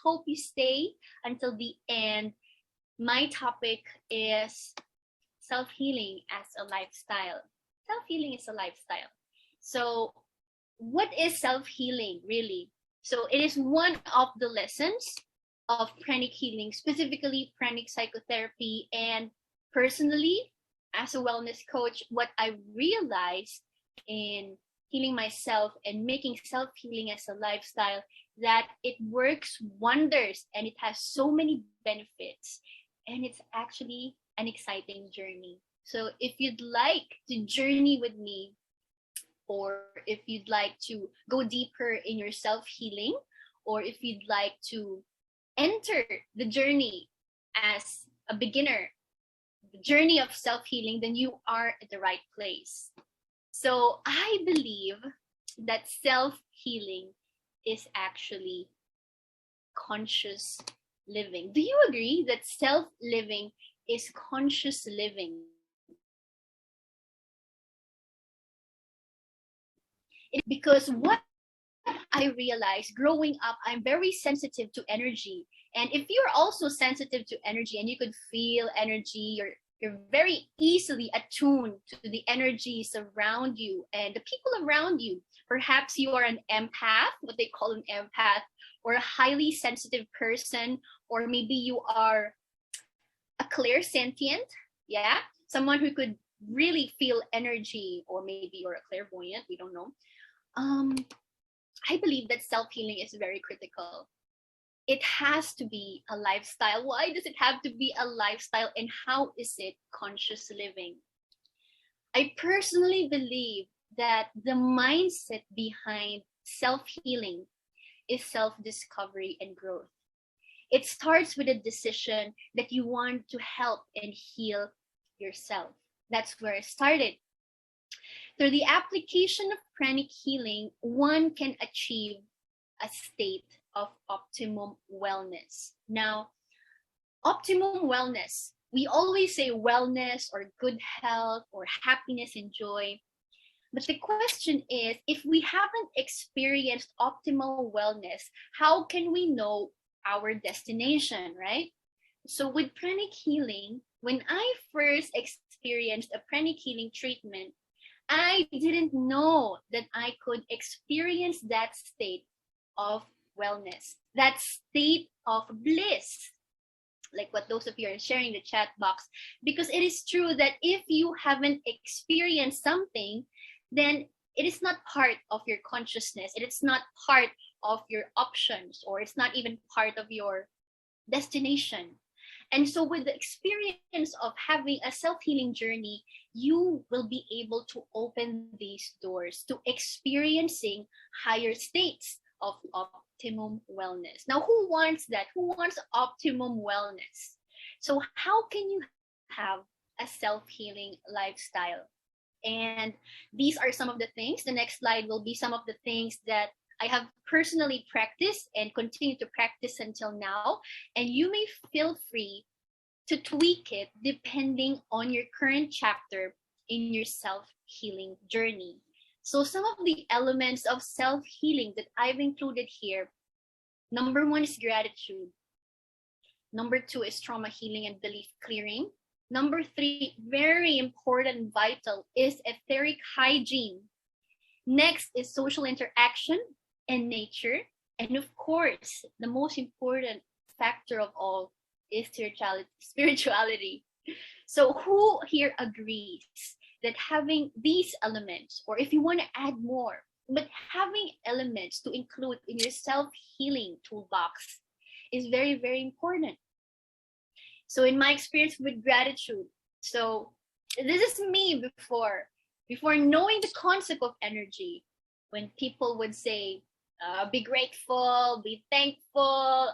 hope you stay until the end. My topic is self-healing as a lifestyle. Self-healing is a lifestyle. So what is self-healing really? So it is one of the lessons of pranic healing, specifically pranic psychotherapy. And personally, as a wellness coach, what I realized in healing myself and making self-healing as a lifestyle, that it works wonders and it has so many benefits, and it's actually an exciting journey. So if you'd like to journey with me, or if you'd like to go deeper in your self-healing, or if you'd like to enter the journey as a beginner, the journey of self-healing, then you are at the right place. So I believe that self-healing is actually conscious living. Do you agree that self-living is conscious living? Because what I realized growing up, I'm very sensitive to energy. And if you're also sensitive to energy and you could feel energy, you're very easily attuned to the energies around you and the people around you. Perhaps you are an empath, what they call an empath, or a highly sensitive person, or maybe you are a clairsentient, yeah, someone who could really feel energy, or maybe you're a clairvoyant, we don't know. I believe that self-healing is very critical. It has to be a lifestyle. Why does it have to be a lifestyle, and how is it conscious living? I personally believe that the mindset behind self-healing is self-discovery and growth. It starts with a decision that you want to help and heal yourself. That's where it started. Through the application of pranic healing, one can achieve a state of optimum wellness. Now, optimum wellness, we always say wellness or good health or happiness and joy. But the question is, if we haven't experienced optimal wellness, how can we know our destination, right? So with pranic healing, when I first experienced a pranic healing treatment, I didn't know that I could experience that state of wellness, that state of bliss, like what those of you are sharing in the chat box. Because it is true that if you haven't experienced something, then it is not part of your consciousness. It is not part of your options, or it's not even part of your destination. And so with the experience of having a self-healing journey, you will be able to open these doors to experiencing higher states of optimum wellness. Now, who wants that? Who wants optimum wellness? So how can you have a self-healing lifestyle? And these are some of the things. The next slide will be some of the things that I have personally practiced and continue to practice until now. And you may feel free to tweak it depending on your current chapter in your self-healing journey. So some of the elements of self-healing that I've included here, number 1 is gratitude. Number 2 is trauma healing and belief clearing. Number 3, very important and vital, is etheric hygiene. Next is social interaction and nature. And of course, the most important factor of all is spirituality. So who here agrees that having these elements, or if you want to add more, but having elements to include in your self-healing toolbox is very, very important. So in my experience with gratitude, so this is me before knowing the concept of energy, when people would say, be grateful, be thankful,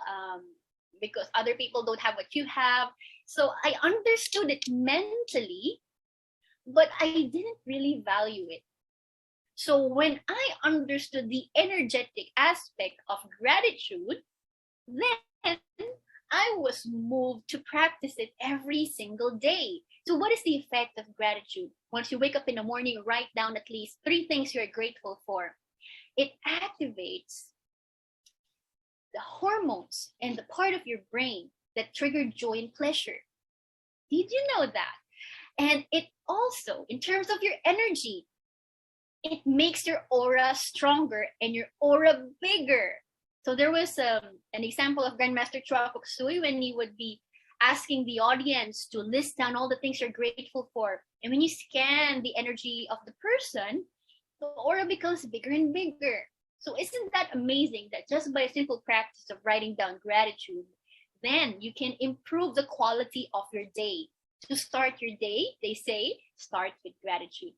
because other people don't have what you have. So I understood it mentally, but I didn't really value it. So when I understood the energetic aspect of gratitude, then I was moved to practice it every single day. So what is the effect of gratitude? Once you wake up in the morning, write down at least 3 things you're grateful for. It activates the hormones and the part of your brain that trigger joy and pleasure. Did you know that? And it also, in terms of your energy, it makes your aura stronger and your aura bigger. So there was an example of Grandmaster Chua Kok Sui when he would be asking the audience to list down all the things you're grateful for. And when you scan the energy of the person, the aura becomes bigger and bigger. So isn't that amazing that just by a simple practice of writing down gratitude, then you can improve the quality of your day. To start your day, they say, start with gratitude.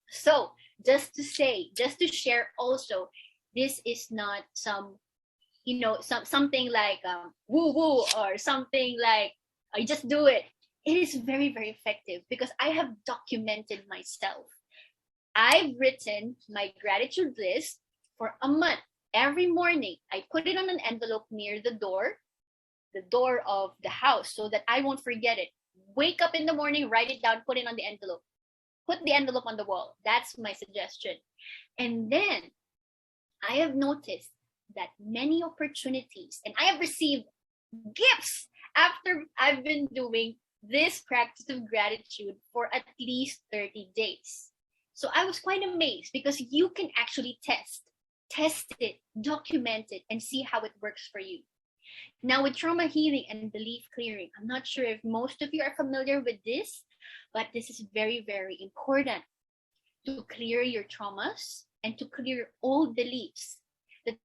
So just to share also, this is not some, something like woo woo or something like I just do it. It is very, very effective because I have documented myself. I've written my gratitude list for a month. Every morning, I put it on an envelope near the door of the house so that I won't forget it. Wake up in the morning, write it down, put it on the envelope. Put the envelope on the wall. That's my suggestion. And then I have noticed that many opportunities, and I have received gifts after I've been doing this practice of gratitude for at least 30 days. So I was quite amazed because you can actually test it, document it, and see how it works for you. Now with trauma healing and belief clearing, I'm not sure if most of you are familiar with this, but this is very, very important to clear your traumas and to clear old beliefs. The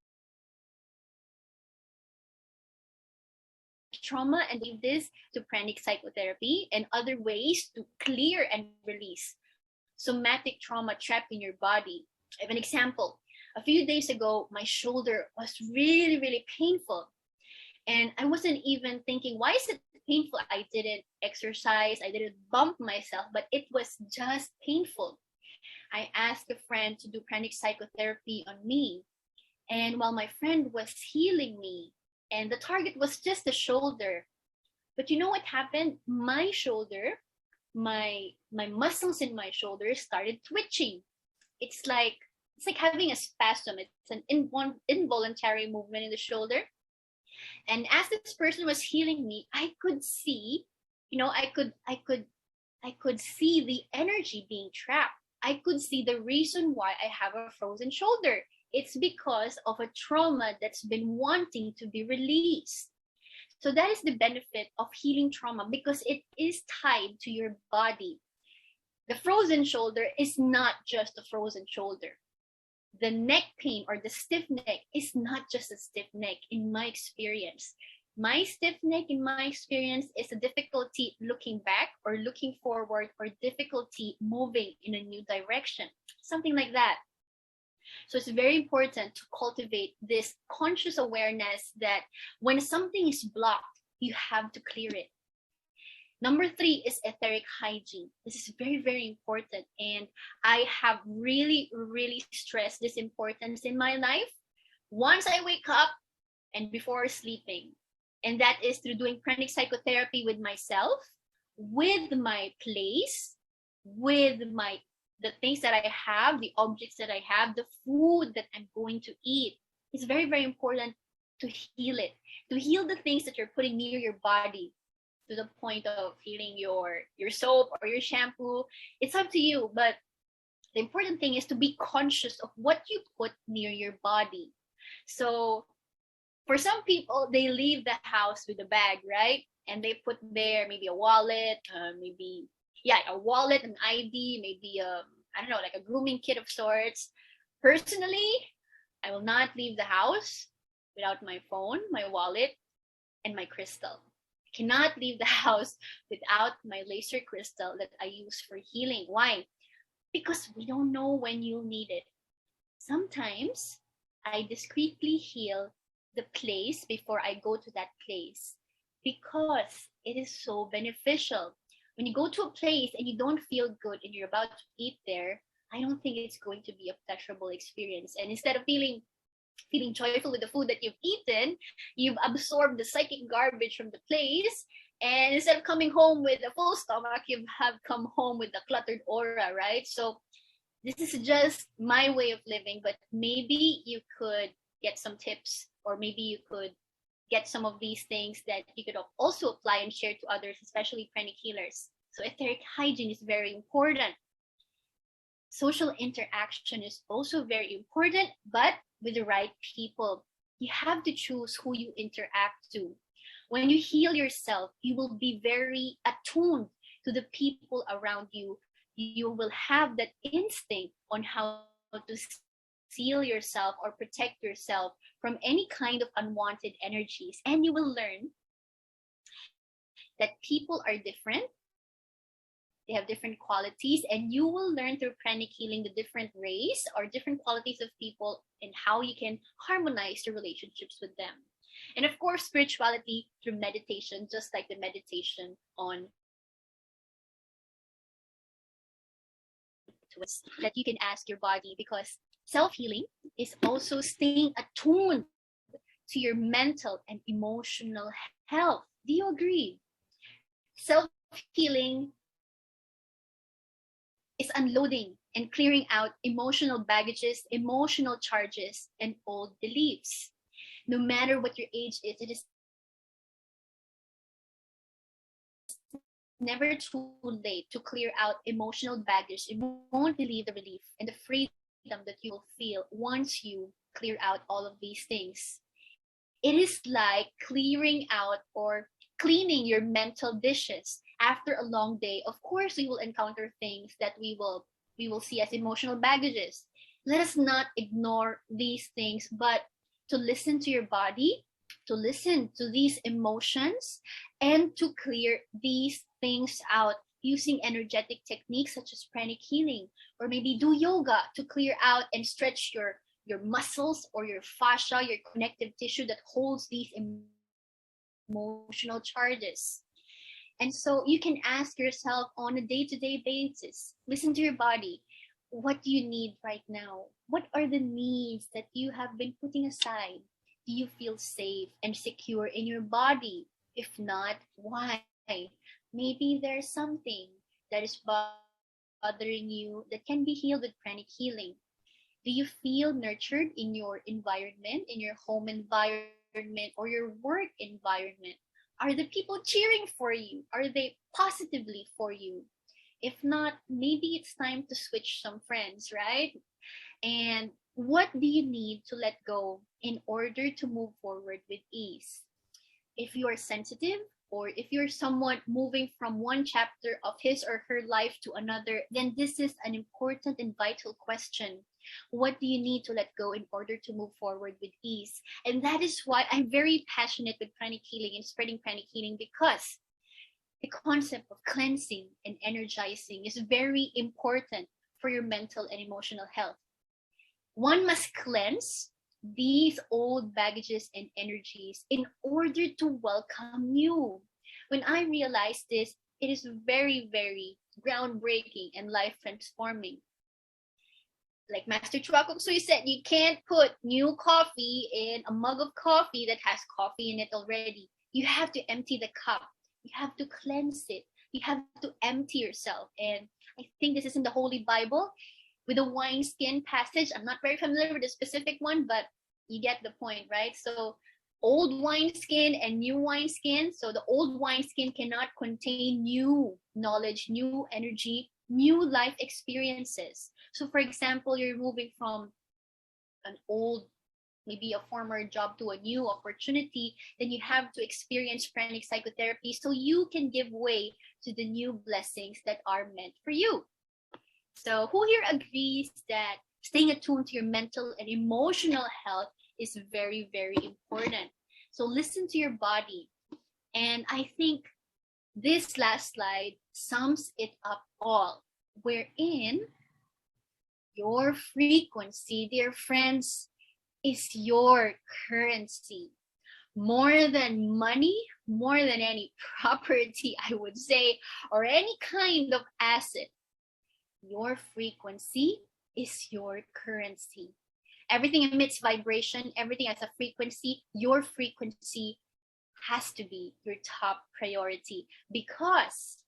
trauma and leave this to pranic psychotherapy and other ways to clear and release somatic trauma trapped in your body. I have an example. A few days ago, my shoulder was really, really painful. And I wasn't even thinking, why is it painful? I didn't exercise, I didn't bump myself, but it was just painful. I asked a friend to do pranic psychotherapy on me. And while my friend was healing me, and the target was just the shoulder, but you know what happened? My shoulder, my muscles in my shoulder started twitching. It's like having a spasm. It's an involuntary movement in the shoulder. And as this person was healing me, I could see, I could see the energy being trapped. I could see the reason why I have a frozen shoulder. It's because of a trauma that's been wanting to be released. So that is the benefit of healing trauma because it is tied to your body. The frozen shoulder is not just a frozen shoulder. The neck pain or the stiff neck is not just a stiff neck in my experience. My stiff neck in my experience is a difficulty looking back or looking forward or difficulty moving in a new direction, something like that. So it's very important to cultivate this conscious awareness that when something is blocked, you have to clear it. Number 3 is etheric hygiene. This is very, very important. And I have really, really stressed this importance in my life once I wake up and before sleeping. And that is through doing pranic psychotherapy with myself, with my place, with the things that I have, the objects that I have, the food that I'm going to eat. It's very, very important to heal it, to heal the things that you're putting near your body, to the point of healing your soap or your shampoo. It's up to you, but the important thing is to be conscious of what you put near your body. So for some people, they leave the house with a bag, right? And they put there maybe a wallet, a wallet, an ID, maybe like a grooming kit of sorts. Personally, I will not leave the house without my phone, my wallet, and my crystal. I cannot leave the house without my laser crystal that I use for healing. Why? Because we don't know when you'll need it. Sometimes I discreetly heal the place before I go to that place because it is so beneficial. When you go to a place and you don't feel good and you're about to eat there, I don't think it's going to be a pleasurable experience. And instead of feeling joyful with the food that you've eaten, you've absorbed the psychic garbage from the place. And instead of coming home with a full stomach, you have come home with a cluttered aura, right? So this is just my way of living, but maybe you could get some tips or maybe you could get some of these things that you could also apply and share to others, especially pranic healers. So etheric hygiene is very important. Social interaction is also very important, but with the right people. You have to choose who you interact to. When you heal yourself, you will be very attuned to the people around you. You will have that instinct on how to seal yourself or protect yourself from any kind of unwanted energies. And you will learn that people are different. They have different qualities, and you will learn through pranic healing the different race or different qualities of people and how you can harmonize your relationships with them. And of course, spirituality through meditation, just like the meditation on that you can ask your body, because self-healing is also staying attuned to your mental and emotional health. Do you agree? Self-healing is unloading and clearing out emotional baggages, emotional charges, and old beliefs. No matter what your age is, it is never too late to clear out emotional baggage. You won't believe the relief and the freedom that you will feel once you clear out all of these things. It is like clearing out or cleaning your mental dishes after a long day. Of course, we will encounter things that we will see as emotional baggages. Let us not ignore these things, but to listen to your body, to listen to these emotions, and to clear these things out using energetic techniques such as pranic healing, or maybe do yoga to clear out and stretch your muscles or your fascia, your connective tissue that holds these emotional charges. And so you can ask yourself on a day-to-day basis, listen to your body. What do you need right now? What are the needs that you have been putting aside? Do you feel safe and secure in your body? If not, why? Maybe there's something that is bothering you that can be healed with pranic healing. Do you feel nurtured in your environment, in your home environment, or your work environment? Are the people cheering for you? Are they positively for you? If not, maybe it's time to switch some friends, right? And what do you need to let go in order to move forward with ease? If you are sensitive, or if you're someone moving from one chapter of his or her life to another, then this is an important and vital question. What do you need to let go in order to move forward with ease? And that is why I'm very passionate with pranic healing and spreading pranic healing, because the concept of cleansing and energizing is very important for your mental and emotional health. One must cleanse these old baggages and energies in order to welcome new. When I realized this, it is very, very groundbreaking and life transforming. Like Master Chuakok Sui said, you can't put new coffee in a mug of coffee that has coffee in it already. You have to empty the cup. You have to cleanse it. You have to empty yourself. And I think this is in the Holy Bible with the wineskin passage. I'm not very familiar with the specific one, but you get the point, right? So old wineskin and new wineskin. So the old wineskin cannot contain new knowledge, new energy, new life experiences. So for example, you're moving from an old, maybe a former job to a new opportunity, then you have to experience pranic psychotherapy so you can give way to the new blessings that are meant for you. So who here agrees that staying attuned to your mental and emotional health is very, very important? So listen to your body. And I think this last slide sums it up all, wherein your frequency, dear friends, is your currency. More than money, more than any property, I would say, or any kind of asset, your frequency is your currency. Everything emits vibration, everything has a frequency. Your frequency has to be your top priority, because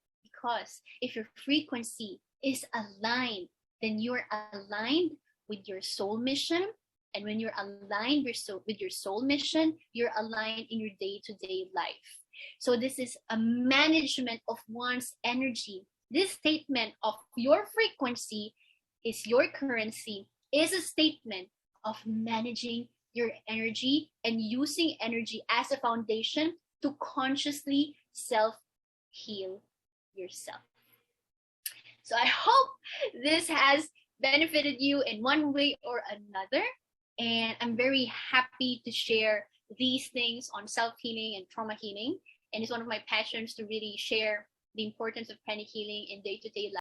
if your frequency is aligned, then you're aligned with your soul mission, And when you're aligned with your soul mission, you're aligned in your day-to-day life. So this is a management of one's energy. This statement of your frequency is your currency is a statement of managing your energy and using energy as a foundation to consciously self-heal yourself. So I hope this has benefited you in one way or another. And I'm very happy to share these things on self-healing and trauma healing. And it's one of my passions to really share the importance of pranic healing in day-to-day life.